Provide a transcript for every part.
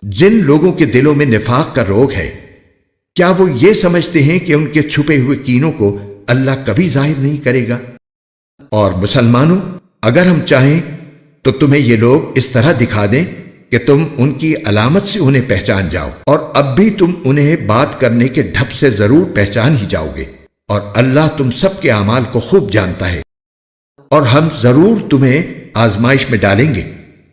جن لوگوں کے دلوں میں نفاق کا روگ ہے، کیا وہ یہ سمجھتے ہیں کہ ان کے چھپے ہوئے کینوں کو اللہ کبھی ظاہر نہیں کرے گا؟ اور مسلمانوں، اگر ہم چاہیں تو تمہیں یہ لوگ اس طرح دکھا دیں کہ تم ان کی علامت سے انہیں پہچان جاؤ، اور اب بھی تم انہیں بات کرنے کے ڈھب سے ضرور پہچان ہی جاؤ گے، اور اللہ تم سب کے اعمال کو خوب جانتا ہے۔ اور ہم ضرور تمہیں آزمائش میں ڈالیں گے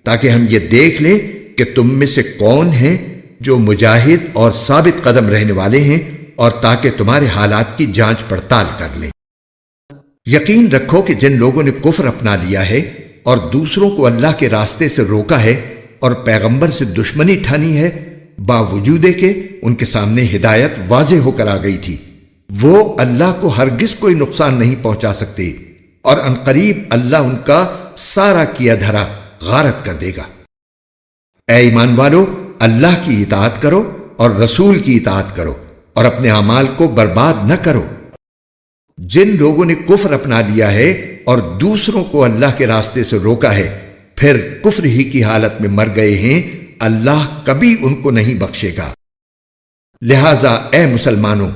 تاکہ ہم یہ دیکھ لیں کہ تم میں سے کون ہیں جو مجاہد اور ثابت قدم رہنے والے ہیں، اور تاکہ تمہارے حالات کی جانچ پڑتال کر لیں۔ یقین رکھو کہ جن لوگوں نے کفر اپنا لیا ہے اور دوسروں کو اللہ کے راستے سے روکا ہے اور پیغمبر سے دشمنی ٹھانی ہے، باوجود کہ ان کے سامنے ہدایت واضح ہو کر آ گئی تھی، وہ اللہ کو ہرگز کوئی نقصان نہیں پہنچا سکتے، اور عنقریب اللہ ان کا سارا کیا دھرا غارت کر دے گا۔ اے ایمان والو، اللہ کی اطاعت کرو اور رسول کی اطاعت کرو، اور اپنے اعمال کو برباد نہ کرو۔ جن لوگوں نے کفر اپنا لیا ہے اور دوسروں کو اللہ کے راستے سے روکا ہے، پھر کفر ہی کی حالت میں مر گئے ہیں، اللہ کبھی ان کو نہیں بخشے گا۔ لہذا اے مسلمانوں،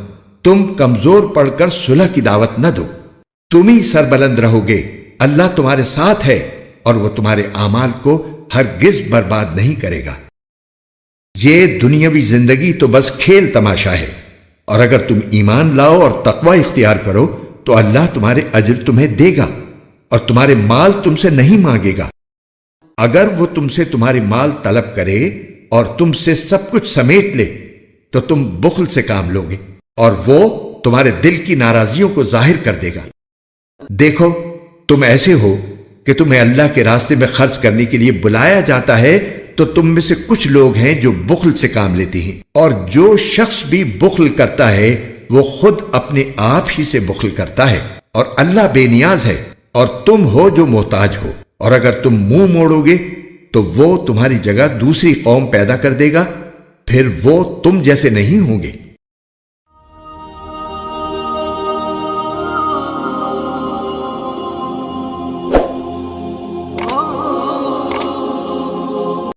تم کمزور پڑھ کر صلح کی دعوت نہ دو، تم ہی سربلند رہو گے، اللہ تمہارے ساتھ ہے اور وہ تمہارے اعمال کو ہرگز برباد نہیں کرے گا۔ یہ دنیاوی زندگی تو بس کھیل تماشا ہے، اور اگر تم ایمان لاؤ اور تقوی اختیار کرو تو اللہ تمہارے اجر تمہیں دے گا اور تمہارے مال تم سے نہیں مانگے گا۔ اگر وہ تم سے تمہارے مال طلب کرے اور تم سے سب کچھ سمیٹ لے تو تم بخل سے کام لوگے، اور وہ تمہارے دل کی ناراضیوں کو ظاہر کر دے گا۔ دیکھو، تم ایسے ہو کہ تمہیں اللہ کے راستے میں خرچ کرنے کے لیے بلایا جاتا ہے تو تم میں سے کچھ لوگ ہیں جو بخل سے کام لیتے ہیں، اور جو شخص بھی بخل کرتا ہے وہ خود اپنے آپ ہی سے بخل کرتا ہے، اور اللہ بے نیاز ہے اور تم ہو جو محتاج ہو۔ اور اگر تم منہ موڑو گے تو وہ تمہاری جگہ دوسری قوم پیدا کر دے گا، پھر وہ تم جیسے نہیں ہوں گے۔